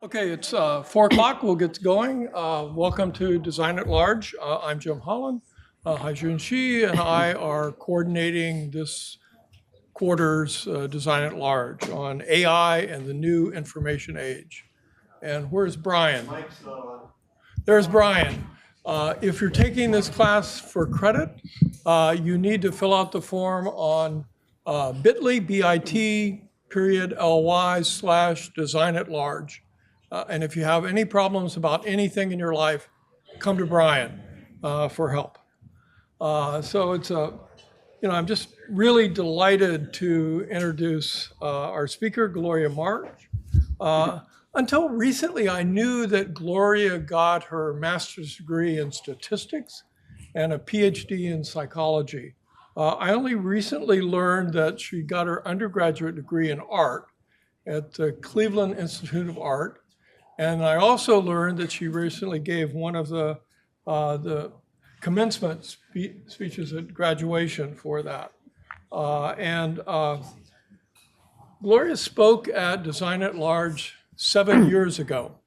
Okay, it's 4 o'clock. We'll get going. Welcome to Design at Large. I'm Jim Holland. Haijun Shi and I are coordinating this quarter's Design at Large on AI and the new information age. And where's Brian? There's Brian. If you're taking this class for credit, you need to fill out the form on bit.ly, bit.ly/design at large. And if you have any problems about anything in your life, come to Brian for help. So it's I'm just really delighted to introduce our speaker, Gloria Mark. Until recently, I knew that Gloria got her master's degree in statistics and a PhD in psychology. I only recently learned that she got her undergraduate degree in art at the Cleveland Institute of Art. And I also learned that she recently gave one of the commencement speeches at graduation for that. Gloria spoke at Design at Large 7 years ago.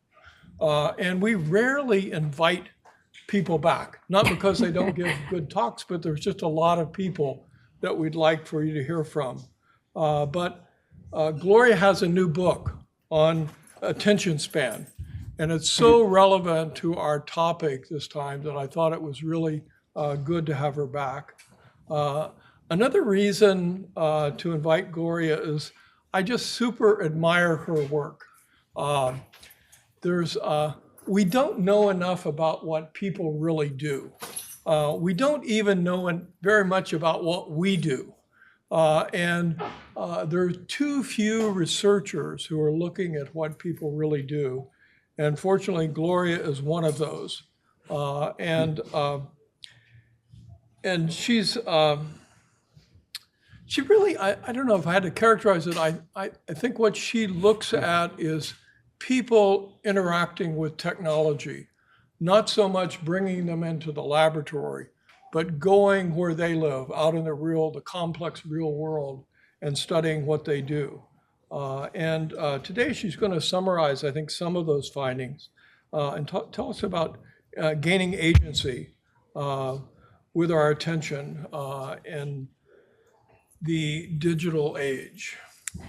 And we rarely invite people back, not because they don't give good talks, but there's just a lot of people that we'd like for you to hear from. But Gloria has a new book on attention span. And it's so relevant to our topic this time that I thought it was really good to have her back. Another reason to invite Gloria is I just super admire her work. We don't know enough about what people really do. We don't even know very much about what we do. There are too few researchers who are looking at what people really do. And fortunately, Gloria is one of those. And she's, she really, I don't know if I had to characterize it, I think what she looks at is people interacting with technology, not so much bringing them into the laboratory, but going where they live, out in the complex real world, and studying what they do. Today she's going to summarize, I think, some of those findings and tell us about gaining agency with our attention in the digital age.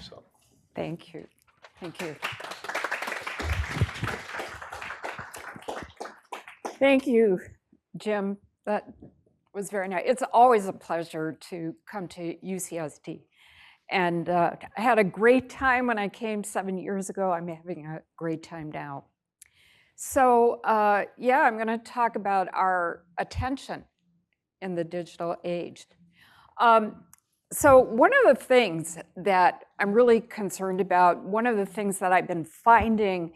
So. Thank you. Thank you. Thank you, Jim. That was very nice. It's always a pleasure to come to UCSD. And I had a great time when I came 7 years ago. I'm having a great time now. So yeah, I'm going to talk about our attention in the digital age. So one of the things that I'm really concerned about, one of the things that I've been finding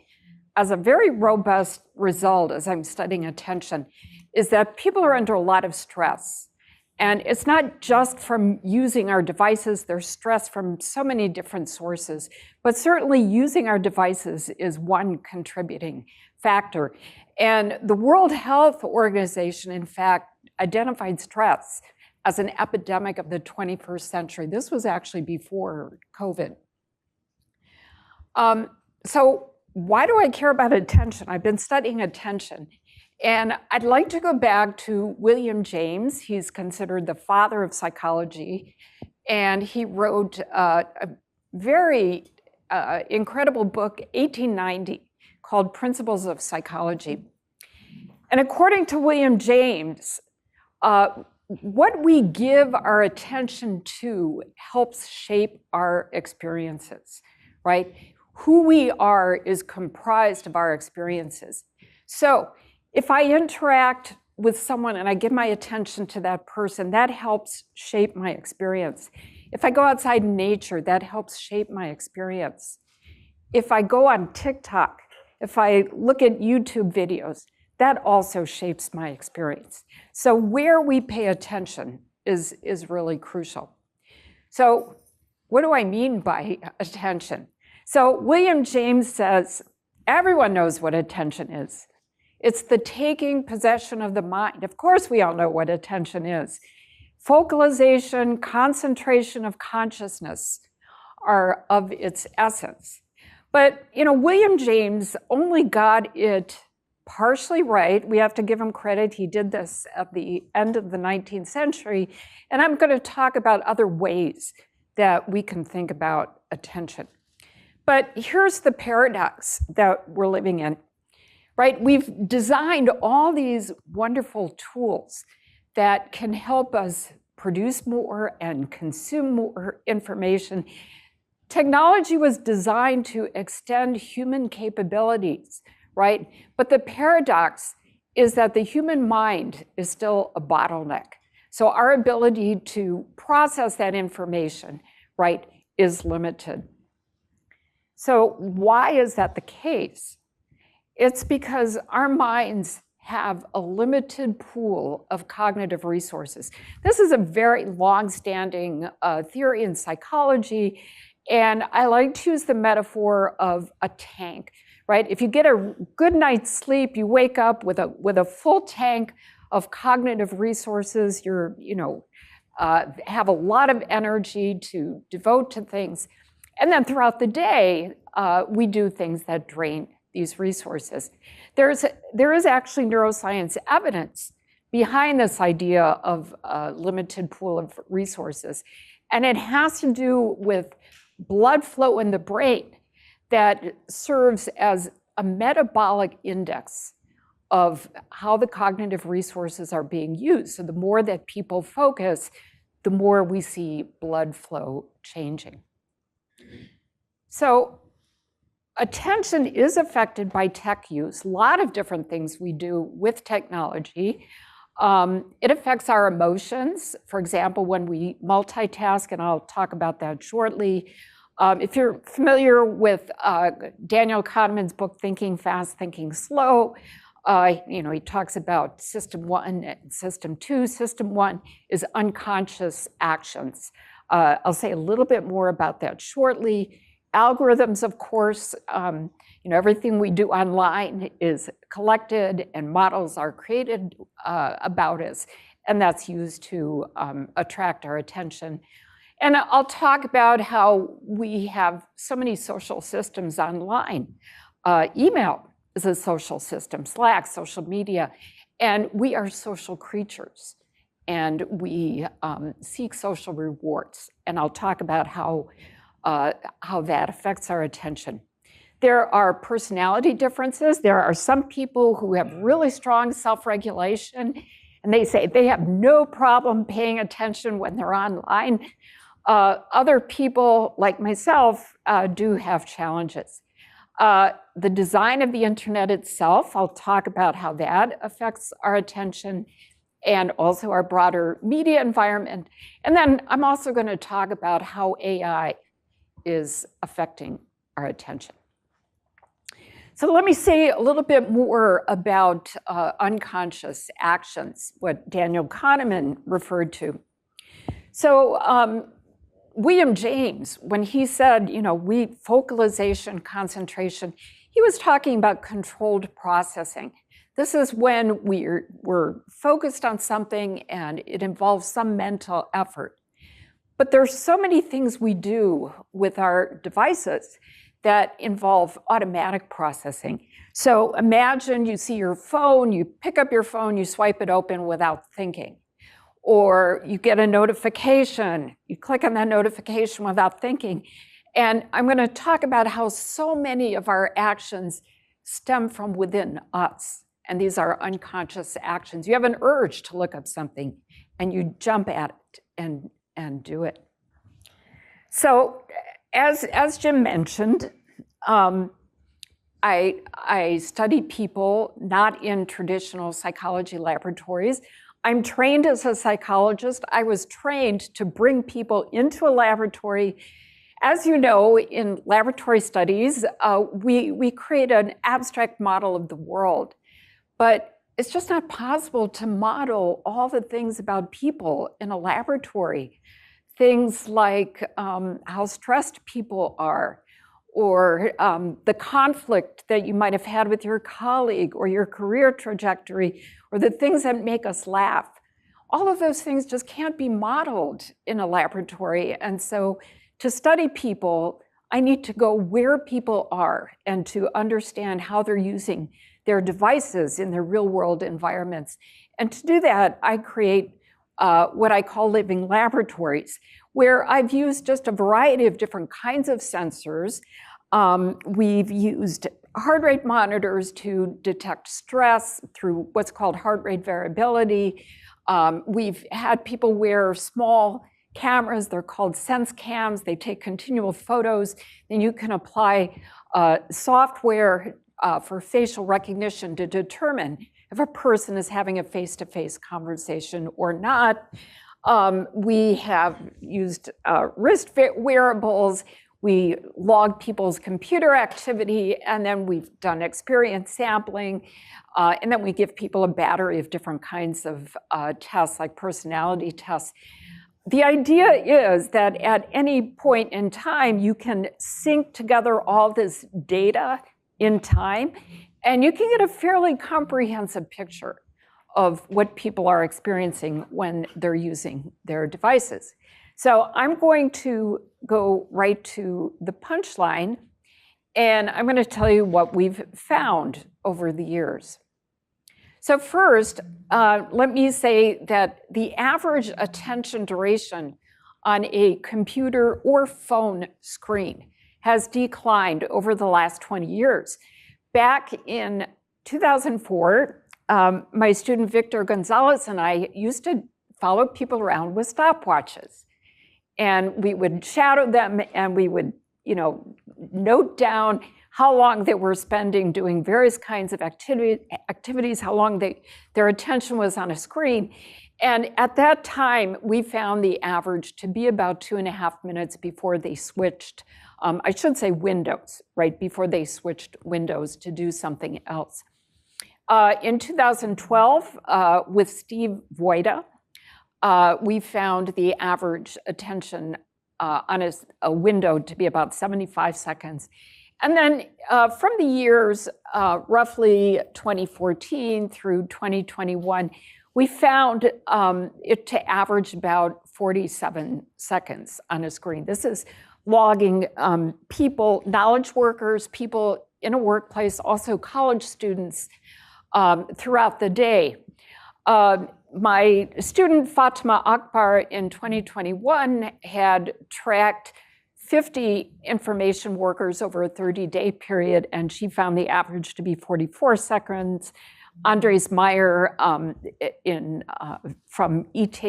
as a very robust result as I'm studying attention is that people are under a lot of stress. And it's not just from using our devices, there's stress from so many different sources, but certainly using our devices is one contributing factor. And the World Health Organization, in fact, identified stress as an epidemic of the 21st century. This was actually before COVID. So why do I care about attention? I've been studying attention. And I'd like to go back to William James. He's considered the father of psychology. And he wrote a very incredible book, 1890, called Principles of Psychology. And according to William James, what we give our attention to helps shape our experiences, right? Who we are is comprised of our experiences. So if I interact with someone and I give my attention to that person, that helps shape my experience. If I go outside in nature, that helps shape my experience. If I go on TikTok, if I look at YouTube videos, that also shapes my experience. So where we pay attention is really crucial. So what do I mean by attention? So William James says, everyone knows what attention is. It's the taking possession of the mind. Of course, we all know what attention is. Focalization, concentration of consciousness are of its essence. But, William James only got it partially right. We have to give him credit. He did this at the end of the 19th century. And I'm going to talk about other ways that we can think about attention. But here's the paradox that we're living in, right? We've designed all these wonderful tools that can help us produce more and consume more information. Technology was designed to extend human capabilities, right? But the paradox is that the human mind is still a bottleneck. So our ability to process that information, right, is limited. So why is that the case? It's because our minds have a limited pool of cognitive resources. This is a very long-standing theory in psychology, and I like to use the metaphor of a tank, right? If you get a good night's sleep, you wake up with a full tank of cognitive resources. Have a lot of energy to devote to things. And then throughout the day, we do things that drain these resources. There is actually neuroscience evidence behind this idea of a limited pool of resources. And it has to do with blood flow in the brain that serves as a metabolic index of how the cognitive resources are being used. So the more that people focus, the more we see blood flow changing. So attention is affected by tech use. A lot of different things we do with technology. It affects our emotions. For example, when we multitask, and I'll talk about that shortly. If you're familiar with Daniel Kahneman's book, Thinking Fast, Thinking Slow, he talks about system 1 and system 2. System 1 is unconscious actions. I'll say a little bit more about that shortly. Algorithms, of course, everything we do online is collected and models are created about us, and that's used to attract our attention. And I'll talk about how we have so many social systems online. Email is a social system, Slack, social media, and we are social creatures, and we seek social rewards. And I'll talk about how that affects our attention. There are personality differences. There are some people who have really strong self-regulation, and they say they have no problem paying attention when they're online. Other people, like myself, do have challenges. The design of the internet itself, I'll talk about how that affects our attention and also our broader media environment. And then I'm also going to talk about how AI is affecting our attention. So let me say a little bit more about unconscious actions, what Daniel Kahneman referred to. So William James, when he said, focalization, concentration, he was talking about controlled processing. This is when we're focused on something and it involves some mental effort. But there's so many things we do with our devices that involve automatic processing. So imagine you see your phone, you pick up your phone, you swipe it open without thinking. Or you get a notification, you click on that notification without thinking. And I'm going to talk about how so many of our actions stem from within us. And these are unconscious actions. You have an urge to look up something and you jump at it and do it. So as Jim mentioned, I study people not in traditional psychology laboratories. I'm trained as a psychologist. I was trained to bring people into a laboratory. As you know, in laboratory studies, we create an abstract model of the world. But it's just not possible to model all the things about people in a laboratory. Things like how stressed people are, or the conflict that you might have had with your colleague, or your career trajectory, or the things that make us laugh. All of those things just can't be modeled in a laboratory. And so to study people, I need to go where people are and to understand how they're using their devices in their real world environments. And to do that, I create what I call living laboratories, where I've used just a variety of different kinds of sensors. We've used heart rate monitors to detect stress through what's called heart rate variability. We've had people wear small cameras, they're called sense cams. They take continual photos. Then you can apply software for facial recognition to determine if a person is having a face-to-face conversation or not. We have used wrist wearables. We log people's computer activity, and then we've done experience sampling. And then we give people a battery of different kinds of tests, like personality tests. The idea is that at any point in time, you can sync together all this data in time, and you can get a fairly comprehensive picture of what people are experiencing when they're using their devices. So I'm going to go right to the punchline, and I'm going to tell you what we've found over the years. So first, let me say that the average attention duration on a computer or phone screen has declined over the last 20 years. Back in 2004, my student Victor Gonzalez and I used to follow people around with stopwatches. And we would shadow them, and we would, note down how long they were spending doing various kinds of activities, how long their attention was on a screen. And at that time, we found the average to be about 2.5 minutes before they switched, I should say windows, right, before they switched windows to do something else. In 2012, with Steve Voida, we found the average attention on a window to be about 75 seconds. And then from the years roughly 2014 through 2021, we found it to average about 47 seconds on a screen. This is logging people, knowledge workers, people in a workplace, also college students throughout the day. My student Fatima Akbar in 2021 had tracked 50 information workers over a 30-day period, and she found the average to be 44 seconds. Andres Meyer from ETH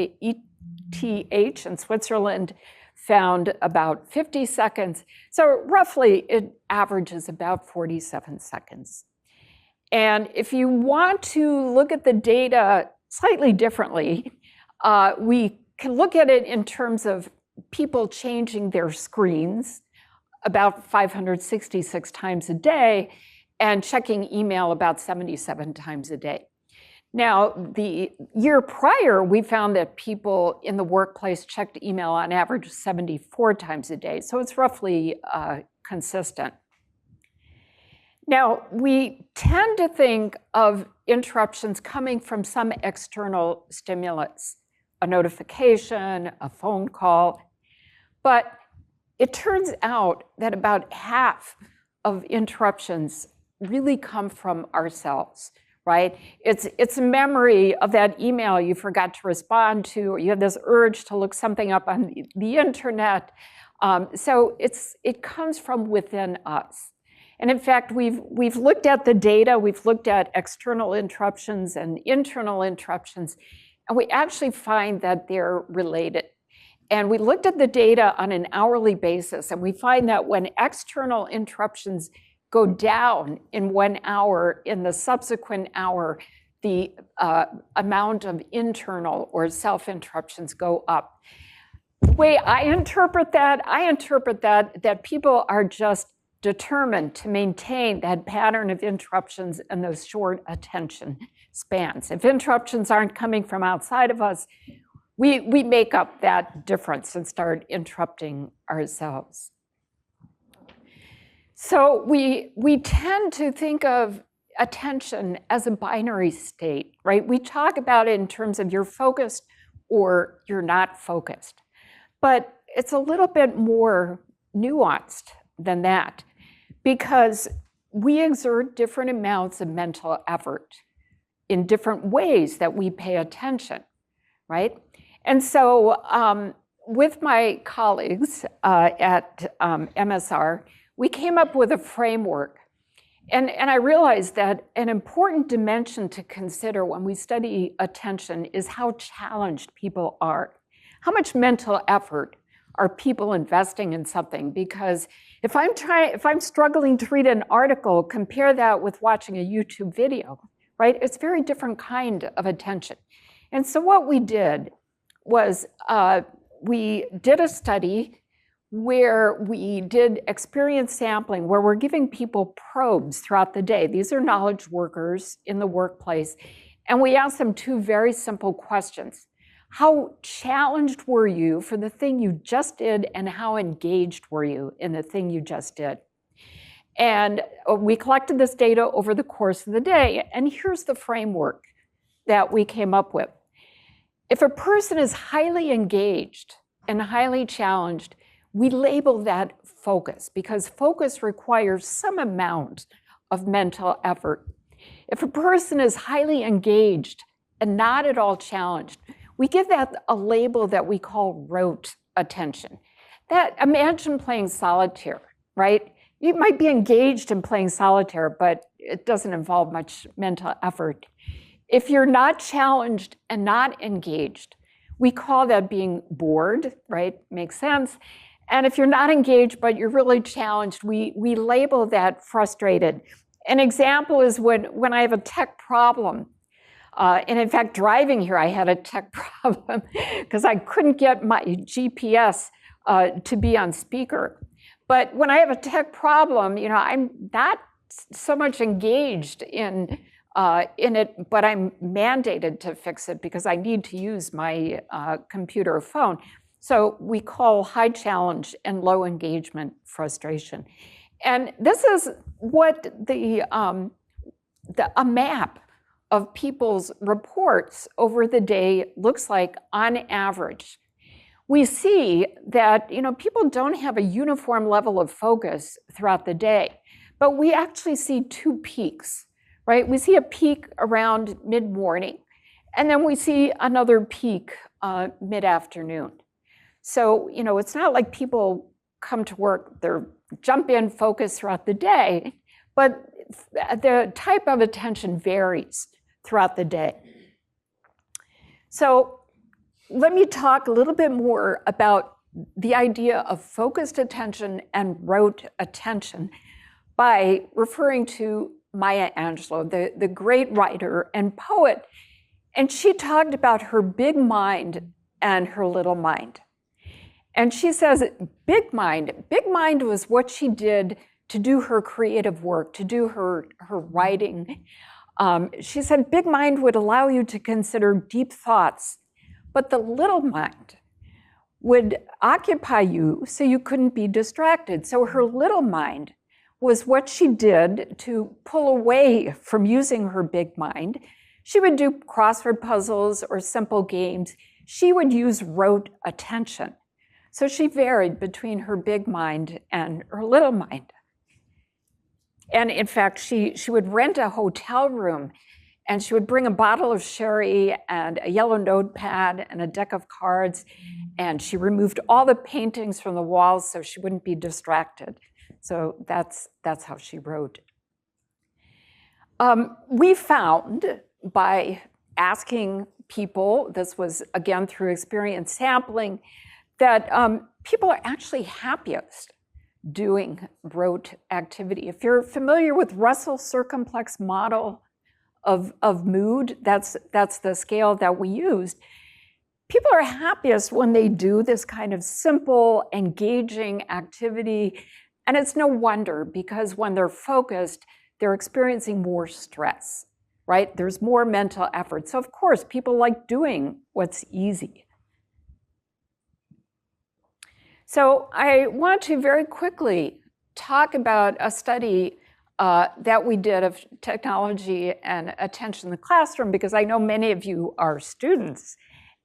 in Switzerland found about 50 seconds. So roughly, it averages about 47 seconds. And if you want to look at the data slightly differently, we can look at it in terms of people changing their screens about 566 times a day and checking email about 77 times a day. Now, the year prior, we found that people in the workplace checked email on average 74 times a day, so it's roughly consistent. Now, we tend to think of interruptions coming from some external stimulus, a notification, a phone call, but it turns out that about half of interruptions really come from ourselves, right? It's a memory of that email you forgot to respond to, or you have this urge to look something up on the internet. So it comes from within us. And in fact, we've looked at the data, we've looked at external interruptions and internal interruptions, and we actually find that they're related. And we looked at the data on an hourly basis, and we find that when external interruptions go down in 1 hour, in the subsequent hour, the amount of internal or self-interruptions go up. The way I interpret that people are just determined to maintain that pattern of interruptions and those short attention spans. If interruptions aren't coming from outside of us, we make up that difference and start interrupting ourselves. So we tend to think of attention as a binary state, right? We talk about it in terms of you're focused or you're not focused. But it's a little bit more nuanced than that, because we exert different amounts of mental effort in different ways that we pay attention, right? And so with my colleagues at MSR, we came up with a framework. And I realized that an important dimension to consider when we study attention is how challenged people are. How much mental effort are people investing in something? Because if I'm struggling to read an article, compare that with watching a YouTube video, right? It's a very different kind of attention. And so what we did was we did a study where we did experience sampling, where we're giving people probes throughout the day. These are knowledge workers in the workplace. And we asked them two very simple questions. How challenged were you for the thing you just did, and how engaged were you in the thing you just did? And we collected this data over the course of the day, and here's the framework that we came up with. If a person is highly engaged and highly challenged, we label that focus, because focus requires some amount of mental effort. If a person is highly engaged and not at all challenged, we give that a label that we call rote attention. Imagine playing solitaire, right? You might be engaged in playing solitaire, but it doesn't involve much mental effort. If you're not challenged and not engaged, we call that being bored, right? Makes sense. And if you're not engaged, but you're really challenged, we label that frustrated. An example is when I have a tech problem. And in fact, driving here, I had a tech problem because I couldn't get my GPS to be on speaker. But when I have a tech problem, I'm not so much engaged in it, but I'm mandated to fix it because I need to use my computer or phone. So we call high challenge and low engagement frustration. And this is what a map of people's reports over the day looks like on average. We see that people don't have a uniform level of focus throughout the day, but we actually see two peaks, right? We see a peak around mid-morning, and then we see another peak mid-afternoon. So, it's not like people come to work, they're jump in, focus throughout the day, but the type of attention varies throughout the day. So let me talk a little bit more about the idea of focused attention and rote attention by referring to Maya Angelou, the great writer and poet. And she talked about her big mind and her little mind. And she says, big mind was what she did to do her creative work, to do her writing. She said, big mind would allow you to consider deep thoughts, but the little mind would occupy you so you couldn't be distracted. So her little mind was what she did to pull away from using her big mind. She would do crossword puzzles or simple games. She would use rote attention. So she varied between her big mind and her little mind. And in fact, she would rent a hotel room, and she would bring a bottle of sherry and a yellow notepad and a deck of cards, and she removed all the paintings from the walls so she wouldn't be distracted. So that's how she wrote. We found by asking people, this was again through experience sampling, that people are actually happiest doing rote activity. If you're familiar with Russell's circumplex model of mood, that's the scale that we used. People are happiest when they do this kind of simple, engaging activity. And it's no wonder, because when they're focused, they're experiencing more stress, right? There's more mental effort. So of course, people like doing what's easy. So I want to very quickly talk about a study that we did of technology and attention in the classroom, because I know many of you are students,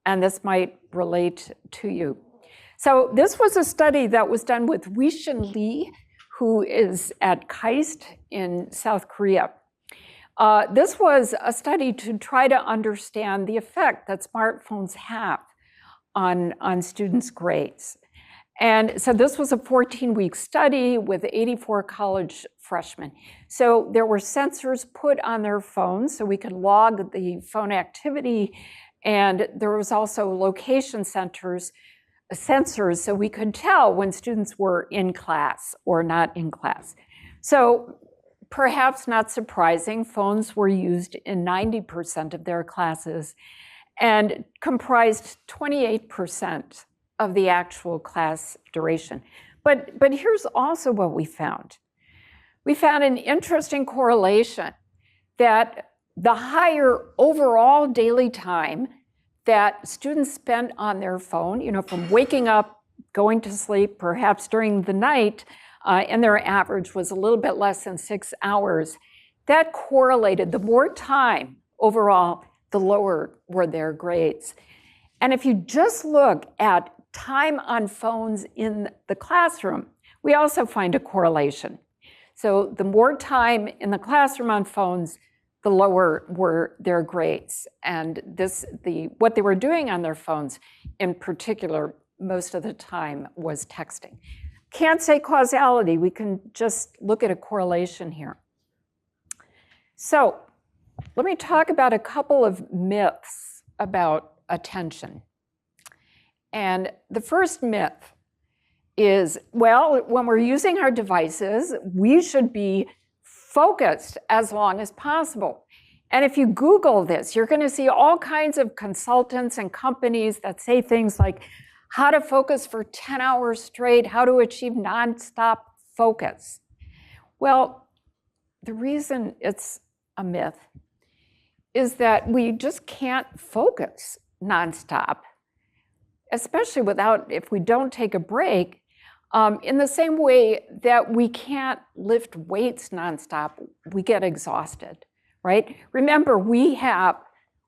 and this might relate to you. So this was a study that was done with Wei-Shin Lee, who is at KAIST in South Korea. This was a study to try to understand the effect that smartphones have on students' grades. And so this was a 14-week study with 84 college freshmen. So there were sensors put on their phones so we could log the phone activity, and there was also location sensors so we could tell when students were in class or not in class. So perhaps not surprising, phones were used in 90% of their classes and comprised 28% of the actual class duration. But here's also what we found. We found an interesting correlation that the higher overall daily time that students spent on their phone, from waking up, going to sleep, perhaps during the night, and their average was a little bit less than 6 hours, that correlated. The more time overall, the lower were their grades. And if you just look at time on phones in the classroom, we also find a correlation. So the more time in the classroom on phones, the lower were their grades. And what they were doing on their phones in particular, most of the time was texting. Can't say causality, we can just look at a correlation here. So let me talk about a couple of myths about attention. And the first myth is, well, when we're using our devices, we should be focused as long as possible. And if you Google this, you're going to see all kinds of consultants and companies that say things like how to focus for 10 hours straight, how to achieve nonstop focus. Well, the reason it's a myth is that we just can't focus nonstop, especially if we don't take a break. In the same way that we can't lift weights nonstop, we get exhausted, right? Remember, we have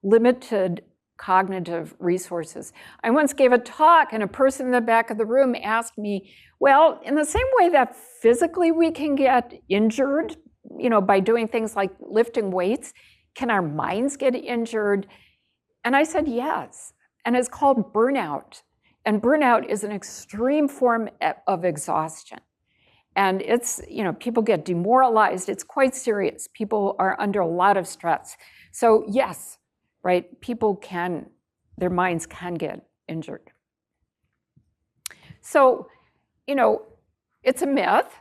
limited cognitive resources. I once gave a talk and a person in the back of the room asked me, well, in the same way that physically we can get injured, by doing things like lifting weights, can our minds get injured? And I said, yes, and it's called burnout. And burnout is an extreme form of exhaustion. And it's, people get demoralized. It's quite serious. People are under a lot of stress. So yes, right, their minds can get injured. So, it's a myth.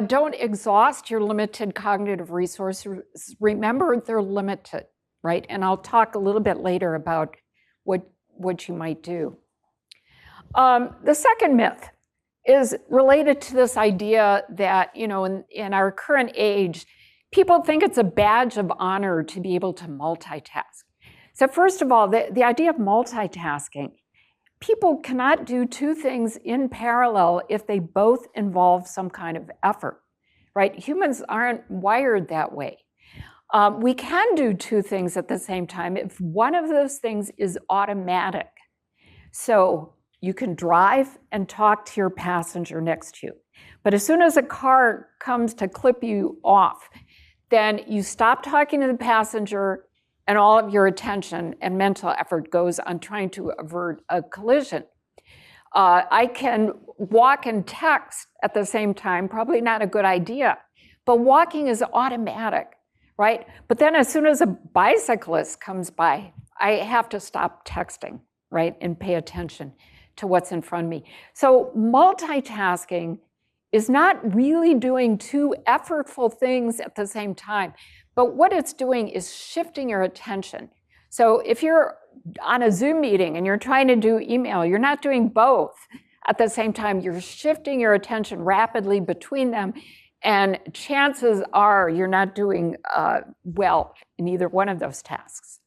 Don't exhaust your limited cognitive resources. Remember, they're limited, right? And I'll talk a little bit later about what you might do. The second myth is related to this idea that, in our current age, people think it's a badge of honor to be able to multitask. So first of all, the idea of multitasking, people cannot do two things in parallel if they both involve some kind of effort, right? Humans aren't wired that way. We can do two things at the same time if one of those things is automatic. So you can drive and talk to your passenger next to you. But as soon as a car comes to clip you off, then you stop talking to the passenger and all of your attention and mental effort goes on trying to avert a collision. I can walk and text at the same time, probably not a good idea, but walking is automatic, right? But then as soon as a bicyclist comes by, I have to stop texting, right, and pay attention to what's in front of me. So multitasking is not really doing two effortful things at the same time, but what it's doing is shifting your attention. So if you're on a Zoom meeting and you're trying to do email, you're not doing both at the same time. You're shifting your attention rapidly between them, and chances are you're not doing well in either one of those tasks.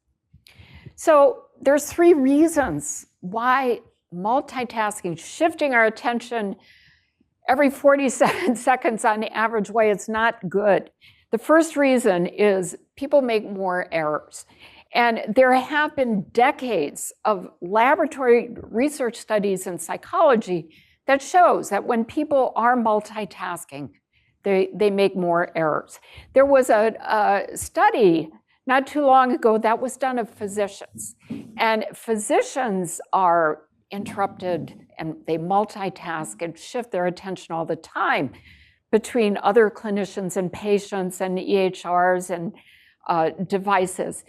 So there's three reasons why multitasking, shifting our attention every 47 seconds on average, why it's not good. The first reason is people make more errors. And there have been decades of laboratory research studies in psychology that shows that when people are multitasking, They make more errors. There was a study not too long ago that was done of physicians. And physicians are interrupted and they multitask and shift their attention all the time between other clinicians and patients and EHRs and devices.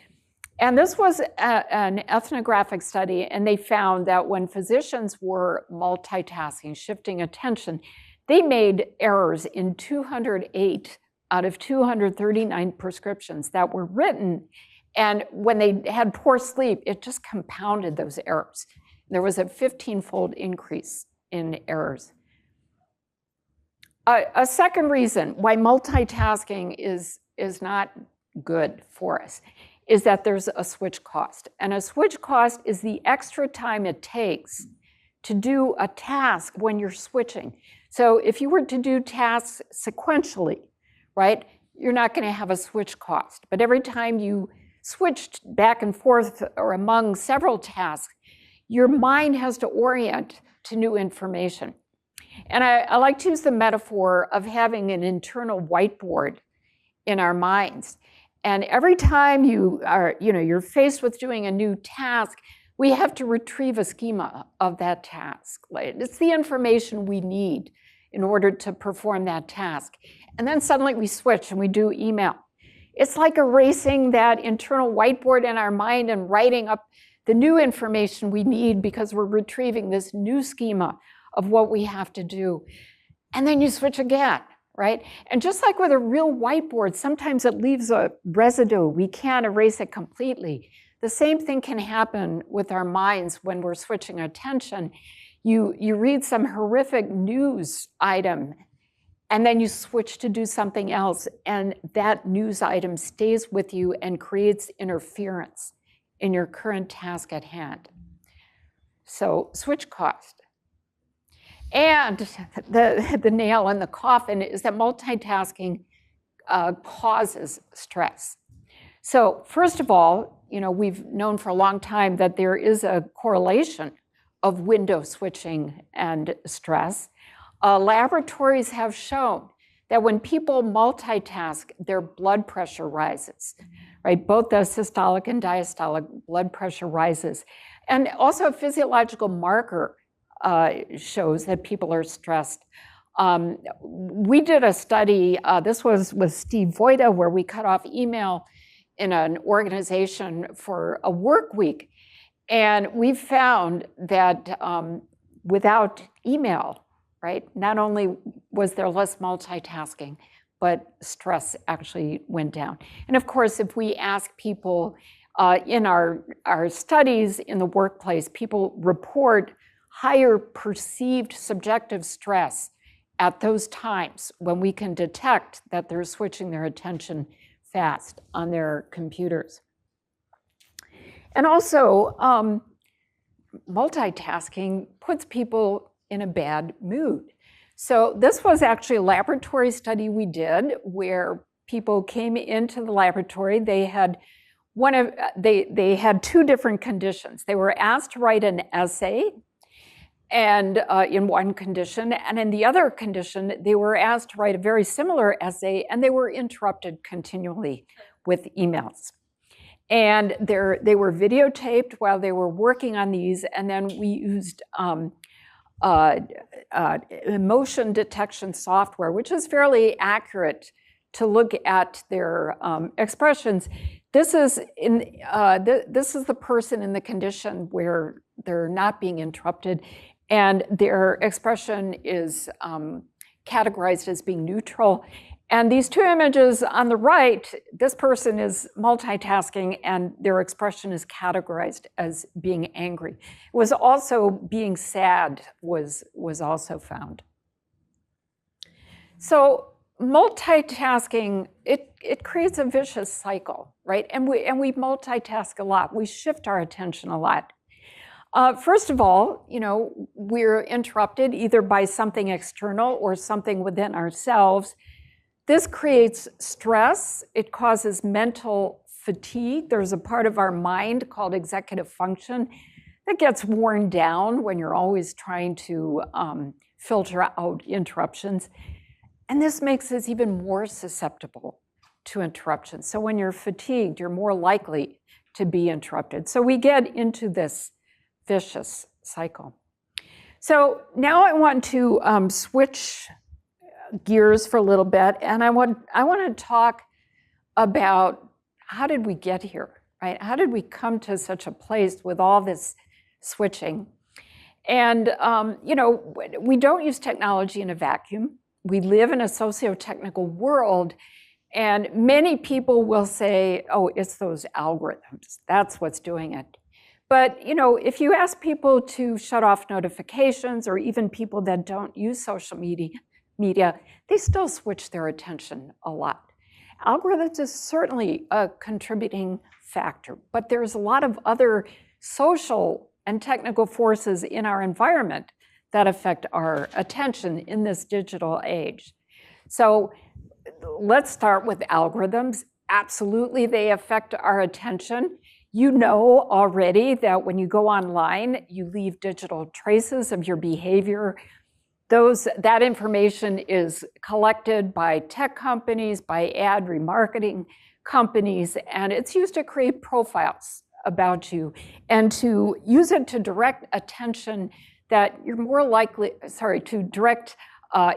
And this was an ethnographic study, and they found that when physicians were multitasking, shifting attention, they made errors in 208 out of 239 prescriptions that were written. And when they had poor sleep, it just compounded those errors. There was a 15-fold increase in errors. A second reason why multitasking is not good for us is that there's a switch cost. And a switch cost is the extra time it takes to do a task when you're switching. So if you were to do tasks sequentially, right, you're not going to have a switch cost. But every time you switched back and forth or among several tasks, your mind has to orient to new information. And I like to use the metaphor of having an internal whiteboard in our minds. And every time you're faced with doing a new task, we have to retrieve a schema of that task. It's the information we need in order to perform that task. And then suddenly we switch and we do email. It's like erasing that internal whiteboard in our mind and writing up the new information we need because we're retrieving this new schema of what we have to do. And then you switch again, right? And just like with a real whiteboard, sometimes it leaves a residue. We can't erase it completely. The same thing can happen with our minds when we're switching attention. You read some horrific news item, and then you switch to do something else, and that news item stays with you and creates interference in your current task at hand. So switch cost. And the nail in the coffin is that multitasking causes stress. So first of all, we've known for a long time that there is a correlation of window switching and stress. Laboratories have shown that when people multitask, their blood pressure rises, right? Both the systolic and diastolic blood pressure rises. And also a physiological marker shows that people are stressed. We did a study, this was with Steve Voida, where we cut off email in an organization for a work week. And we found that without email, right, not only was there less multitasking, but stress actually went down. And of course, if we ask people in our studies in the workplace, people report higher perceived subjective stress at those times when we can detect that they're switching their attention fast on their computers. And also, multitasking puts people in a bad mood. So this was actually a laboratory study we did where people came into the laboratory. They had they had two different conditions. They were asked to write an essay, and in one condition, and in the other condition, they were asked to write a very similar essay, and they were interrupted continually with emails. And they were videotaped while they were working on these, and then we used emotion detection software, which is fairly accurate to look at their expressions. This is the person in the condition where they're not being interrupted, and their expression is categorized as being neutral. And these two images on the right, this person is multitasking and their expression is categorized as being angry. It was also being sad was also found. So multitasking, it creates a vicious cycle, right? And we multitask a lot. We shift our attention a lot. First of all, we're interrupted either by something external or something within ourselves. This creates stress. It causes mental fatigue. There's a part of our mind called executive function that gets worn down when you're always trying to filter out interruptions. And this makes us even more susceptible to interruption. So when you're fatigued, you're more likely to be interrupted. So we get into this vicious cycle. So now I want to switch gears for a little bit, and I want to talk about how did we get here, right? How did we come to such a place with all this switching? And we don't use technology in a vacuum. We live in a sociotechnical world, and many people will say, oh, it's those algorithms. That's what's doing it. But if you ask people to shut off notifications, or even people that don't use social media, they still switch their attention a lot. Algorithms is certainly a contributing factor, but there's a lot of other social and technical forces in our environment that affect our attention in this digital age. So let's start with algorithms. Absolutely, they affect our attention. You know already that when you go online, you leave digital traces of your behavior. That information is collected by tech companies, by ad remarketing companies, and it's used to create profiles about you and to use it to direct attention that you're more likely, to direct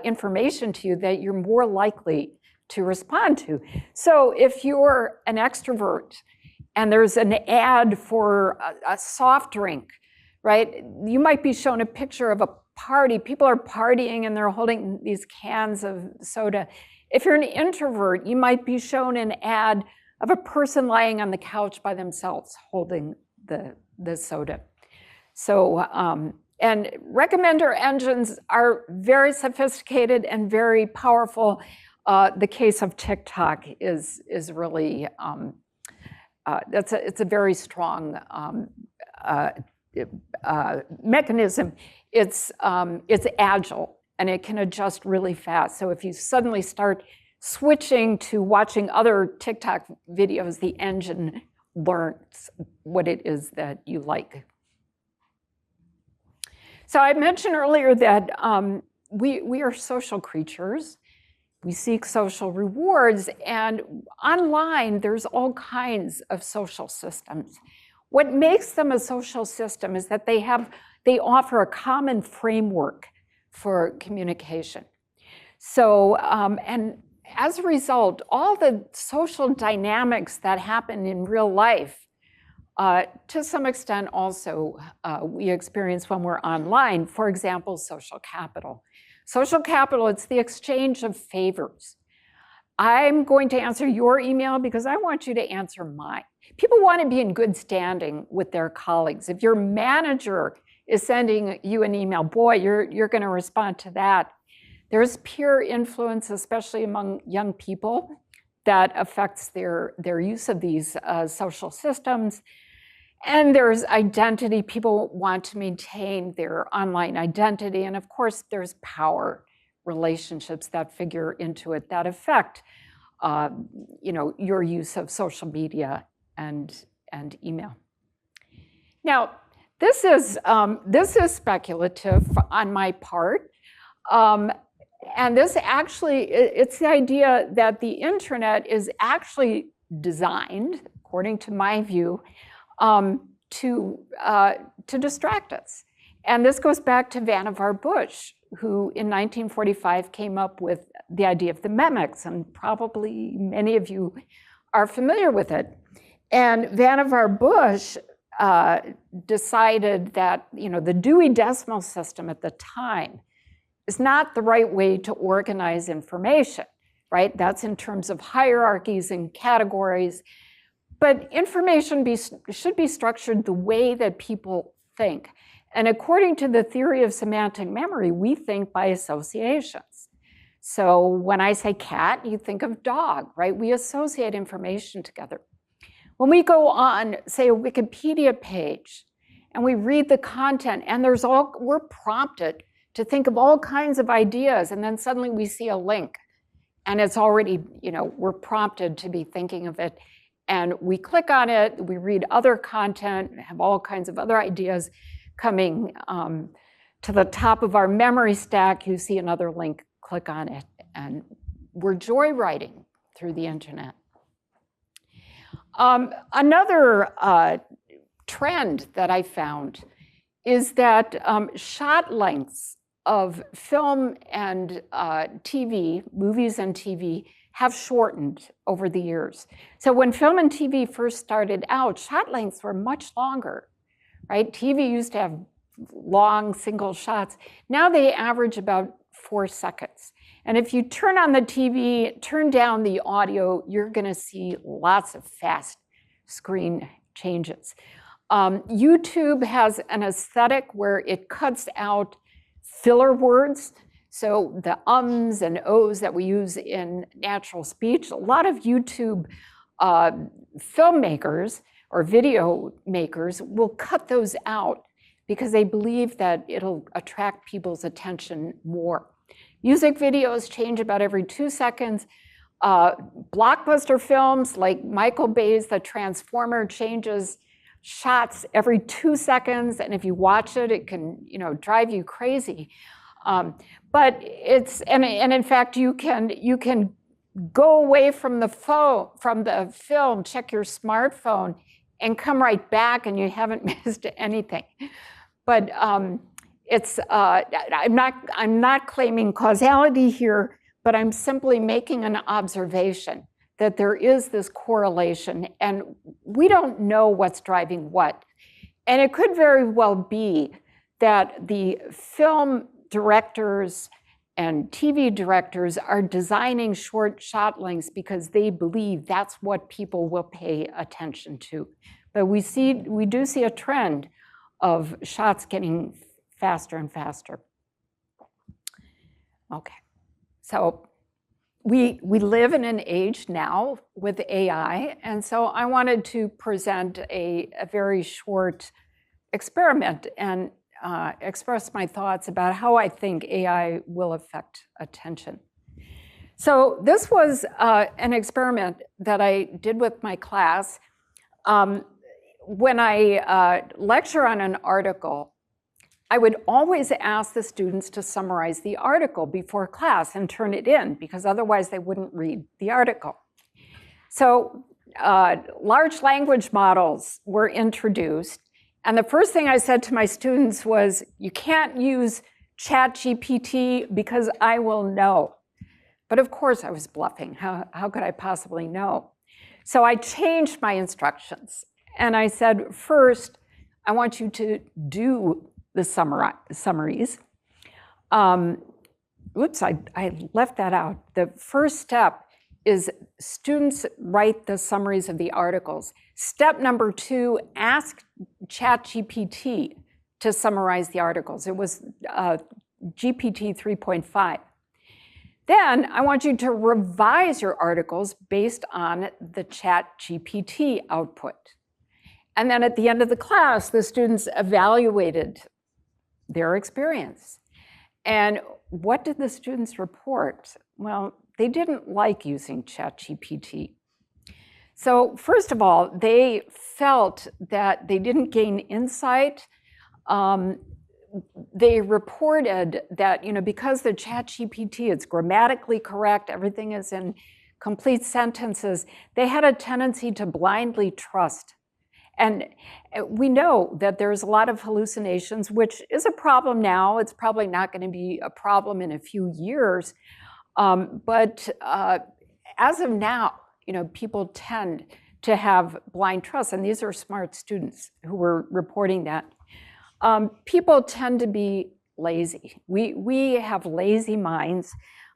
information to you that you're more likely to respond to. So if you're an extrovert and there's an ad for a soft drink, right? You might be shown a picture of a party. People are partying and they're holding these cans of soda. If you're an introvert, you might be shown an ad of a person lying on the couch by themselves holding the soda. So, and recommender engines are very sophisticated and very powerful. The case of TikTok is really, it's a very strong mechanism. It's agile and it can adjust really fast. So if you suddenly start switching to watching other TikTok videos, the engine learns what it is that you like. So I mentioned earlier that we are social creatures. We seek social rewards, and online there's all kinds of social systems. What makes them a social system is that they offer a common framework for communication. So, and as a result, all the social dynamics that happen in real life, to some extent also we experience when we're online. For example, social capital. Social capital, it's the exchange of favors. I'm going to answer your email because I want you to answer mine. People want to be in good standing with their colleagues. If your manager is sending you an email, boy, you're going to respond to that. There's peer influence, especially among young people, that affects their use of these social systems. And there's identity. People want to maintain their online identity. And of course, there's power relationships that figure into it that affect your use of social media and email. Now, this is speculative on my part. And this actually, it's the idea that the internet is actually designed, according to my view, to distract us. And this goes back to Vannevar Bush, who in 1945 came up with the idea of the memex, and probably many of you are familiar with it. And Vannevar Bush decided that the Dewey Decimal System at the time is not the right way to organize information, right? That's in terms of hierarchies and categories. But information should be structured the way that people think. And according to the theory of semantic memory, we think by associations. So when I say cat, you think of dog, right? We associate information together. When we go on, say, a Wikipedia page, and we read the content, and we're prompted to think of all kinds of ideas, and then suddenly we see a link, and it's already, we're prompted to be thinking of it. And we click on it, we read other content, have all kinds of other ideas coming to the top of our memory stack. You see another link, click on it, and we're joyriding through the internet. Another trend that I found is that shot lengths of film and TV, movies and TV, have shortened over the years. So when film and TV first started out, shot lengths were much longer, right? TV used to have long single shots. Now they average about 4 seconds. And if you turn on the TV, turn down the audio, you're gonna see lots of fast screen changes. YouTube has an aesthetic where it cuts out filler words. So the ums and ohs that we use in natural speech, a lot of YouTube filmmakers or video makers will cut those out because they believe that it'll attract people's attention more. Music videos change about every 2 seconds. Blockbuster films like Michael Bay's The Transformer changes shots every 2 seconds, and if you watch it, it can drive you crazy. But it's and in fact you can go away from the film, check your smartphone, and come right back, and you haven't missed anything. But I'm not claiming causality here, but I'm simply making an observation that there is this correlation, and we don't know what's driving what. And it could very well be that the film directors and TV directors are designing short shot lengths because they believe that's what people will pay attention to. But we do see a trend of shots getting faster and faster. Okay, so we live in an age now with AI, and so I wanted to present a very short experiment and express my thoughts about how I think AI will affect attention. So this was an experiment that I did with my class. When I lecture on an article, I would always ask the students to summarize the article before class and turn it in, because otherwise they wouldn't read the article. So large language models were introduced. And the first thing I said to my students was, you can't use ChatGPT because I will know. But of course I was bluffing. How could I possibly know? So I changed my instructions. And I said, first, I want you to do the summaries. Oops, I left that out. The first step is students write the summaries of the articles. Step number 2, ask ChatGPT to summarize the articles. It was GPT 3.5. Then I want you to revise your articles based on the ChatGPT output. And then at the end of the class, the students evaluated their experience. And what did the students report? Well, they didn't like using ChatGPT. So first of all, they felt that they didn't gain insight. They reported that, because the ChatGPT is grammatically correct, everything is in complete sentences, they had a tendency to blindly trust. And we know that there's a lot of hallucinations, which is a problem now. It's probably not going to be a problem in a few years. But as of now, people tend to have blind trust. And these are smart students who were reporting that. People tend to be lazy. We have lazy minds.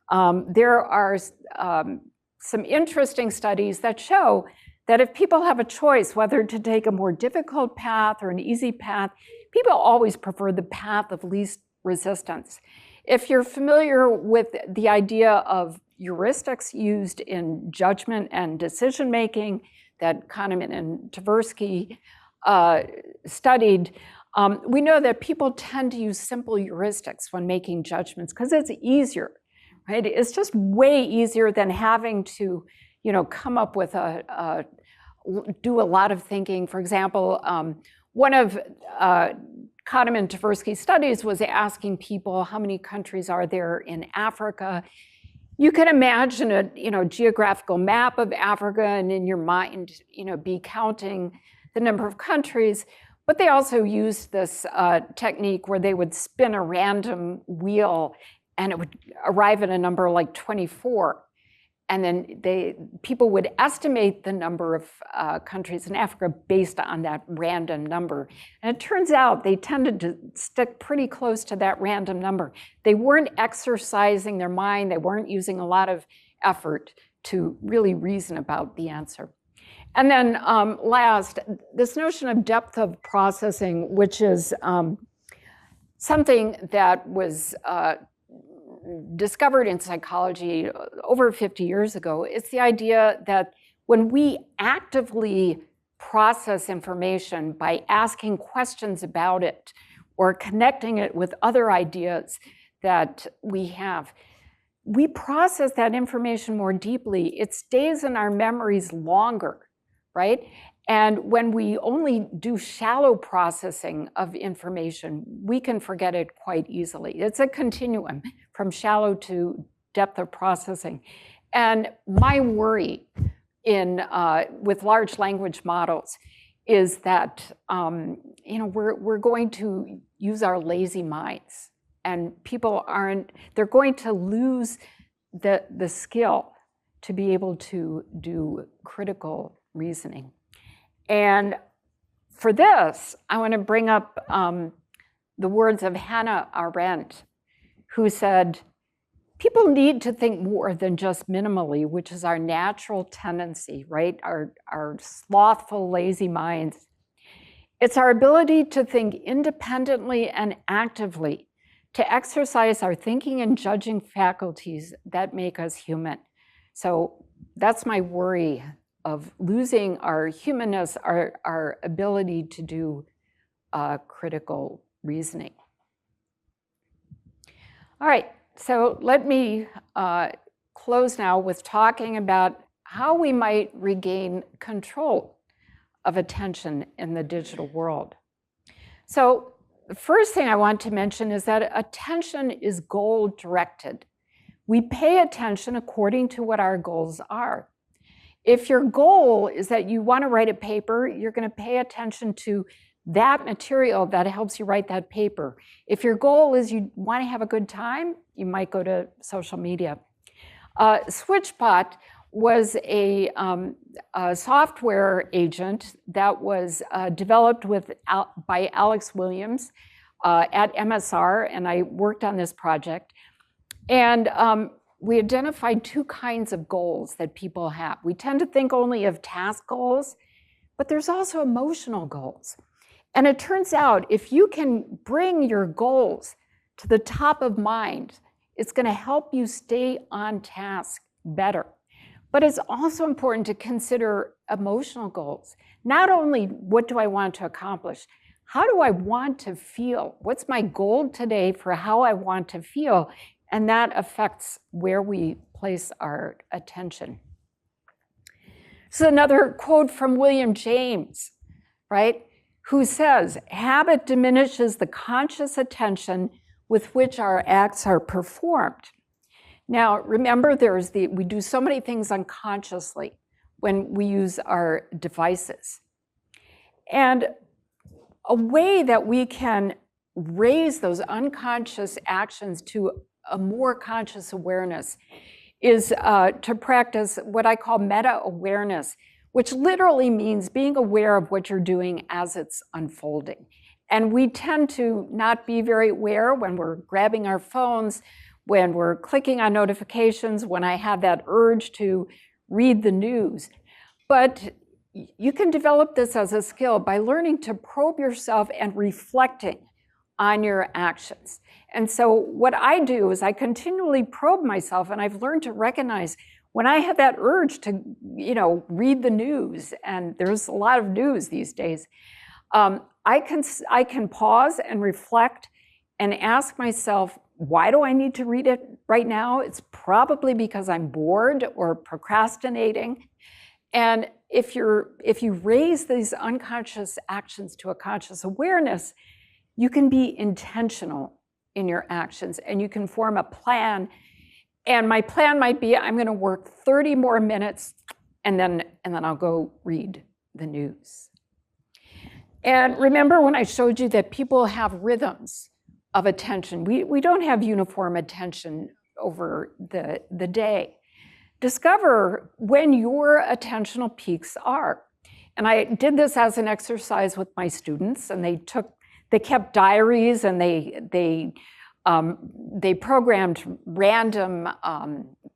There are some interesting studies that show that if people have a choice whether to take a more difficult path or an easy path, people always prefer the path of least resistance. If you're familiar with the idea of heuristics used in judgment and decision-making that Kahneman and Tversky studied, we know that people tend to use simple heuristics when making judgments because it's easier, right? It's just way easier than having to come up with do a lot of thinking. For example, one of Kahneman and Tversky's studies was asking people how many countries are there in Africa. You can imagine a geographical map of Africa and in your mind, be counting the number of countries. But they also used this technique where they would spin a random wheel and it would arrive at a number like 24. And then people would estimate the number of countries in Africa based on that random number. And it turns out they tended to stick pretty close to that random number. They weren't exercising their mind. They weren't using a lot of effort to really reason about the answer. And then last, this notion of depth of processing, which is something that was discovered in psychology over 50 years ago. It's the idea that when we actively process information by asking questions about it or connecting it with other ideas that we have, we process that information more deeply. It stays in our memories longer, right? And when we only do shallow processing of information, we can forget it quite easily. It's a continuum from shallow to depth of processing. And my worry with large language models is that we're going to use our lazy minds, and they're going to lose the skill to be able to do critical reasoning. And for this, I want to bring up the words of Hannah Arendt, who said, people need to think more than just minimally, which is our natural tendency, right? Our slothful, lazy minds. It's our ability to think independently and actively, to exercise our thinking and judging faculties that make us human. So that's my worry of losing our humanness, our ability to do critical reasoning. All right, so let me close now with talking about how we might regain control of attention in the digital world. So the first thing I want to mention is that attention is goal-directed. We pay attention according to what our goals are. If your goal is that you want to write a paper, you're going to pay attention to that material that helps you write that paper. If your goal is you want to have a good time, you might go to social media. SwitchBot was a software agent that was developed by Alex Williams at MSR, and I worked on this project. And we identified two kinds of goals that people have. We tend to think only of task goals, but there's also emotional goals. And it turns out if you can bring your goals to the top of mind, it's going to help you stay on task better. But it's also important to consider emotional goals. Not only what do I want to accomplish, how do I want to feel? What's my goal today for how I want to feel? And that affects where we place our attention. So another quote from William James, right? Who says, habit diminishes the conscious attention with which our acts are performed. Now, remember, we do so many things unconsciously when we use our devices. And a way that we can raise those unconscious actions to a more conscious awareness is to practice what I call meta-awareness, which literally means being aware of what you're doing as it's unfolding. And we tend to not be very aware when we're grabbing our phones, when we're clicking on notifications, when I have that urge to read the news. But you can develop this as a skill by learning to probe yourself and reflecting on your actions. And so what I do is I continually probe myself, and I've learned to recognize when I have that urge to, read the news, and there's a lot of news these days, I can pause and reflect and ask myself, why do I need to read it right now? It's probably because I'm bored or procrastinating. And if you raise these unconscious actions to a conscious awareness, you can be intentional in your actions, and you can form a plan And my plan might be I'm going to work 30 more minutes and then I'll go read the news. And remember when I showed you that people have rhythms of attention. We don't have uniform attention over the day. Discover when your attentional peaks are. And I did this as an exercise with my students, and they kept diaries, and they programmed random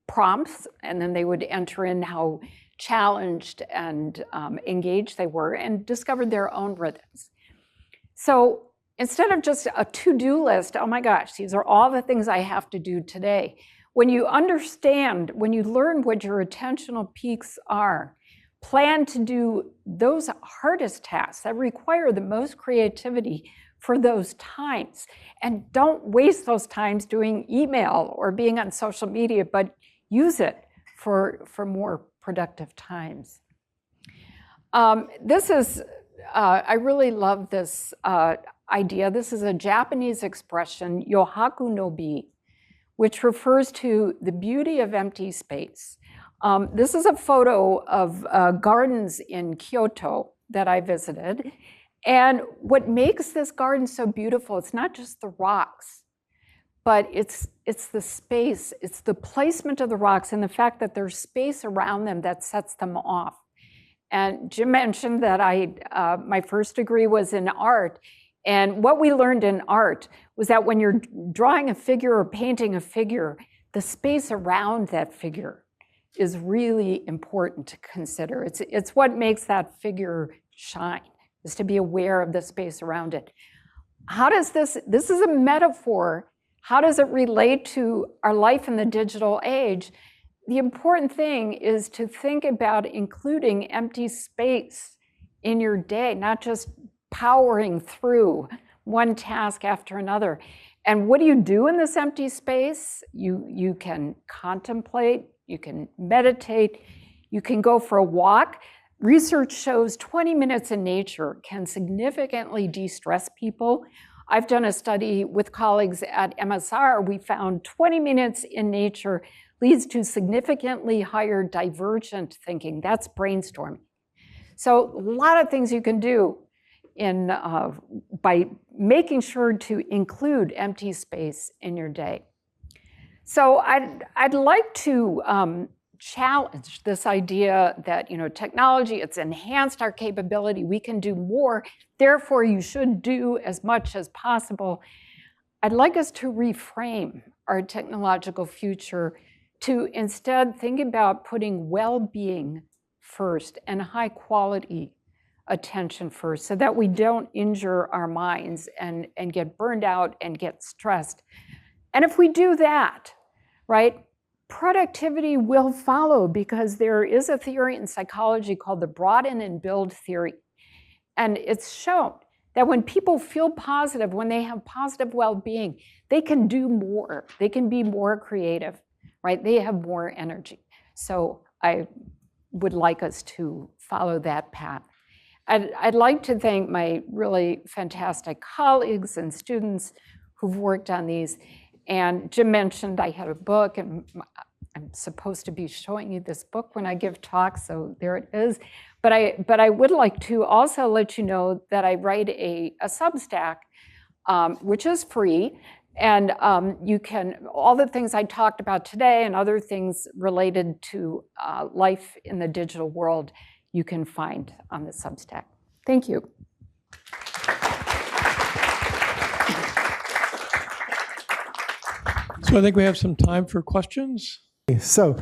prompts, and then they would enter in how challenged and engaged they were, and discovered their own rhythms. So instead of just a to-do list, oh my gosh, these are all the things I have to do today. When you understand, when you learn what your attentional peaks are, plan to do those hardest tasks that require the most creativity for those times. And don't waste those times doing email or being on social media, but use it for more productive times. I really love this idea. This is a Japanese expression, yohaku no bi, which refers to the beauty of empty space. This is a photo of gardens in Kyoto that I visited. And what makes this garden so beautiful, it's not just the rocks, but it's the space, it's the placement of the rocks and the fact that there's space around them that sets them off. And Jim mentioned that my first degree was in art. And what we learned in art was that when you're drawing a figure or painting a figure, the space around that figure is really important to consider. It's what makes that figure shine, is to be aware of the space around it. How does this is a metaphor, how does it relate to our life in the digital age? The important thing is to think about including empty space in your day, not just powering through one task after another. And what do you do in this empty space? You can contemplate, you can meditate, you can go for a walk. Research shows 20 minutes in nature can significantly de-stress people. I've done a study with colleagues at MSR. We found 20 minutes in nature leads to significantly higher divergent thinking. That's brainstorming. So a lot of things you can do by making sure to include empty space in your day. So I'd like to challenge this idea that technology, it's enhanced our capability, we can do more, therefore you should do as much as possible. I'd like us to reframe our technological future to instead think about putting well-being first and high quality attention first so that we don't injure our minds and get burned out and get stressed. And if we do that, right, productivity will follow, because there is a theory in psychology called the broaden and build theory. And it's shown that when people feel positive, when they have positive well-being, they can do more. They can be more creative, right? They have more energy. So I would like us to follow that path. I'd like to thank my really fantastic colleagues and students who've worked on these. And Jim mentioned I had a book, and I'm supposed to be showing you this book when I give talks, so there it is. But I would like to also let you know that I write a Substack, which is free. And you can, all the things I talked about today and other things related to life in the digital world, you can find on the Substack. Thank you. So I think we have some time for questions. So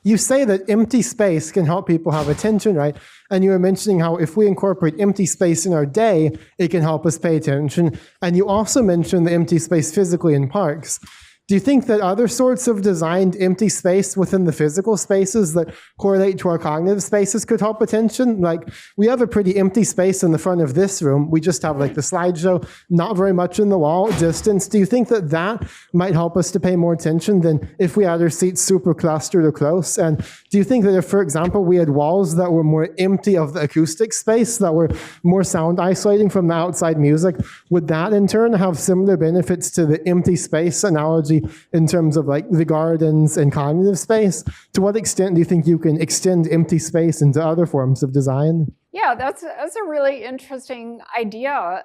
you say that empty space can help people have attention, right? And you were mentioning how if we incorporate empty space in our day, it can help us pay attention. And you also mentioned the empty space physically in parks. Do you think that other sorts of designed empty space within the physical spaces that correlate to our cognitive spaces could help attention? Like, we have a pretty empty space in the front of this room. We just have like the slideshow, not very much in the wall distance. Do you think that that might help us to pay more attention than if we had our seats super clustered or close? And do you think that if, for example, we had walls that were more empty of the acoustic space, that were more sound isolating from the outside music, would that in turn have similar benefits to the empty space analogy technology in terms of like the gardens and cognitive space, to what extent do you think you can extend empty space into other forms of design? Yeah, that's a really interesting idea.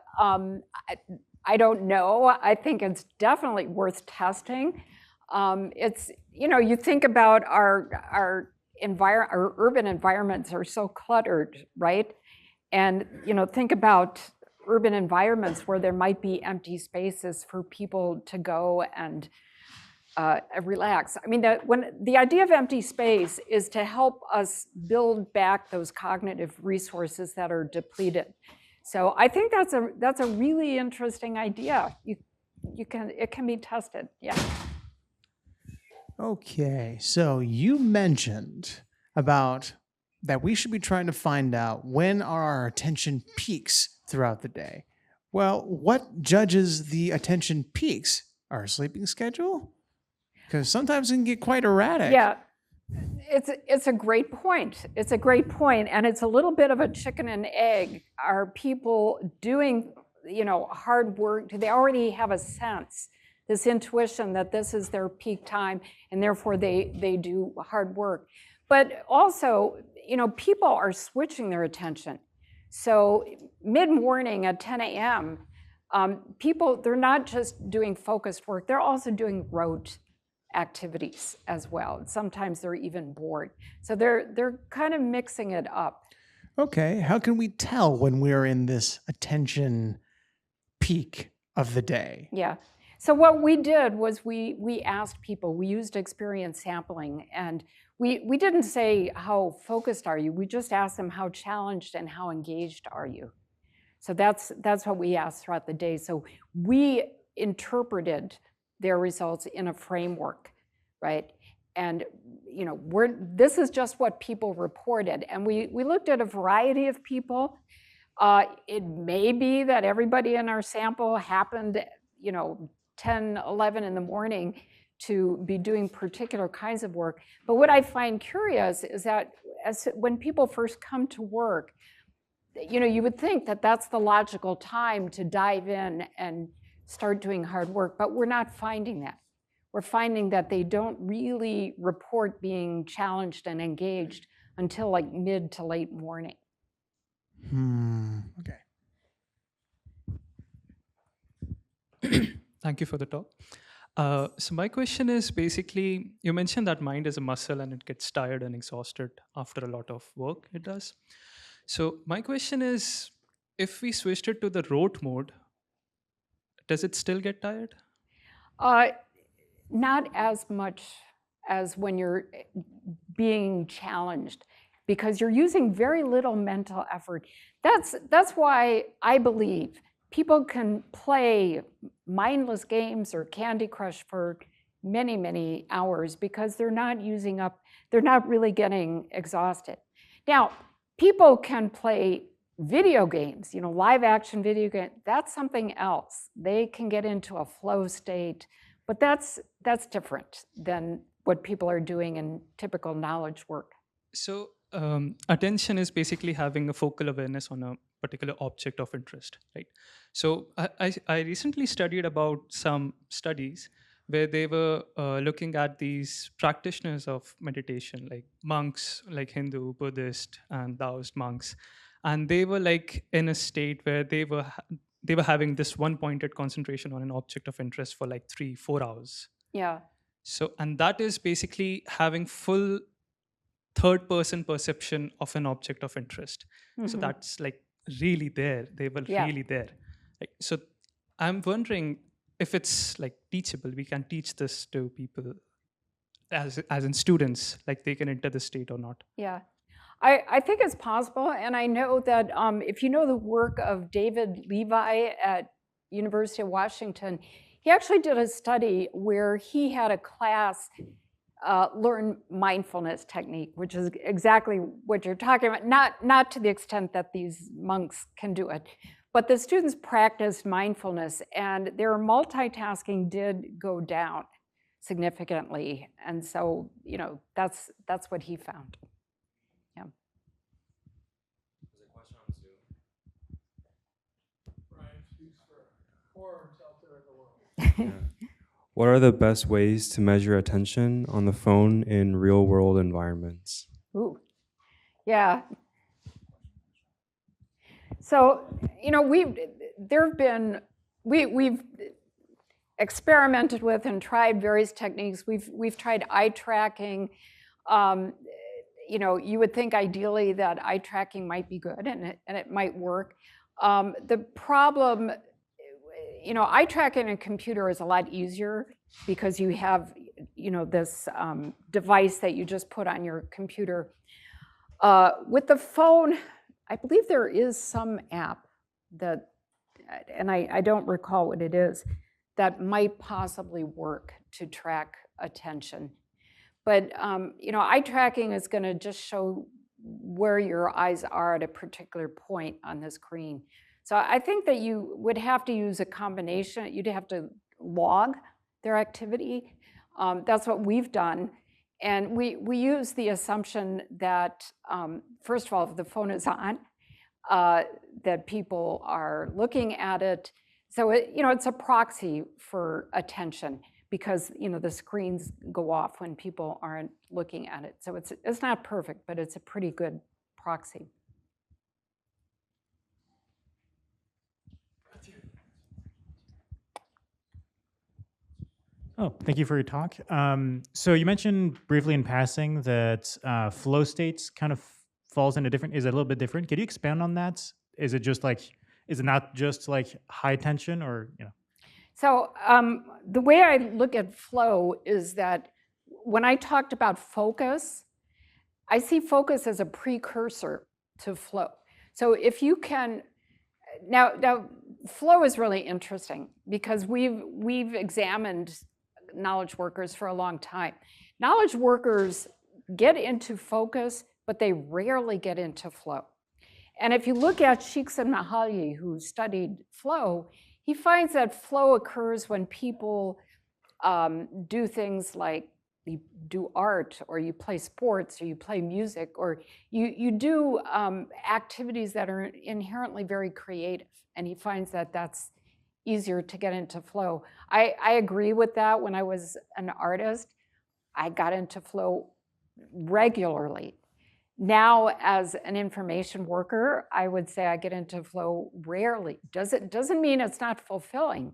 I don't know. I think it's definitely worth testing. It's, you think about our urban environments are so cluttered, right? And, think about urban environments where there might be empty spaces for people to go and relax. I mean, the idea of empty space is to help us build back those cognitive resources that are depleted. So I think that's a really interesting idea. It can be tested. Yeah. Okay, so you mentioned about that we should be trying to find out when are our attention peaks throughout the day. Well, what judges the attention peaks? Our sleeping schedule? Because sometimes it can get quite erratic. Yeah, it's a great point. It's a great point, and it's a little bit of a chicken and egg. Are people doing, hard work? Do they already have a sense, this intuition that this is their peak time, and therefore they do hard work? But also, people are switching their attention. So mid-morning at 10 a.m., people, they're not just doing focused work, they're also doing rote activities as well. Sometimes they're even bored. So they're kind of mixing it up. Okay, how can we tell when we're in this attention peak of the day? Yeah. So what we did was we asked people, we used experience sampling, and we didn't say how focused are you, we just asked them how challenged and how engaged are you. So that's what we asked throughout the day. So we interpreted their results in a framework, right? And this is just what people reported. And we looked at a variety of people. It may be that everybody in our sample happened, 10, 11 in the morning to be doing particular kinds of work. But what I find curious is that when people first come to work, you would think that that's the logical time to dive in and start doing hard work, but we're not finding that. We're finding that they don't really report being challenged and engaged until like mid to late morning. Okay. Thank you for the talk. So my question is basically, you mentioned that mind is a muscle and it gets tired and exhausted after a lot of work it does. So my question is, if we switched it to the rote mode, does it still get tired? Not as much as when you're being challenged, because you're using very little mental effort. That's why I believe people can play mindless games or Candy Crush for many, many hours because they're not really getting exhausted. Now, people can play video games, live action video games, that's something else. They can get into a flow state, but that's different than what people are doing in typical knowledge work. So attention is basically having a focal awareness on a particular object of interest, right? So I recently studied about some studies where they were looking at these practitioners of meditation, like monks, like Hindu, Buddhist, and Taoist monks. And they were like in a state where they were having this one pointed concentration on an object of interest for like 3-4 hours. Yeah. So, and that is basically having full third person perception of an object of interest. Mm-hmm. So that's like really there. They were really there. Like, so I'm wondering if it's like teachable. We can teach this to people as in students, like they can enter the state or not. Yeah. I think it's possible, and I know that if you know the work of David Levi at University of Washington, he actually did a study where he had a class learn mindfulness technique, which is exactly what you're talking about, not to the extent that these monks can do it, but the students practiced mindfulness, and their multitasking did go down significantly, and so that's what he found. What are the best ways to measure attention on the phone in real-world environments? Ooh, yeah. So, you know, we've experimented with and tried various techniques. We've tried eye tracking. You know, you would think ideally that eye tracking might be good and it might work. The problem, you know, eye tracking in a computer is a lot easier because you have, you know, this device that you just put on your computer. With the phone, I believe there is some app that, and I don't recall what it is, that might possibly work to track attention. But you know, eye tracking is going to just show where your eyes are at a particular point on the screen. So I think that you would have to use a combination. You'd have to log their activity. That's what we've done. And we use the assumption that, first of all, if the phone is on, that people are looking at it. So you know, it's a proxy for attention because, you know, the screens go off when people aren't looking at it. So it's not perfect, but it's a pretty good proxy. Oh, thank you for your talk. So you mentioned briefly in passing that flow states kind of falls into different, is a little bit different. Could you expand on that? Is it just like, is it not just like high tension or, you know? So the way I look at flow is that when I talked about focus, I see focus as a precursor to flow. So if you can, now flow is really interesting because we've examined knowledge workers for a long time. Knowledge workers get into focus, but they rarely get into flow. And if you look at Csikszentmihalyi, who studied flow, he finds that flow occurs when people do things like you do art, or you play sports, or you play music, or you do activities that are inherently very creative. And he finds that that's easier to get into flow. I agree with that. When I was an artist, I got into flow regularly. Now, as an information worker, I would say I get into flow rarely. Doesn't mean it's not fulfilling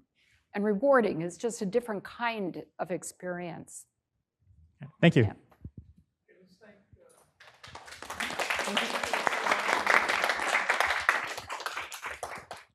and rewarding. It's just a different kind of experience. Thank you. Yeah.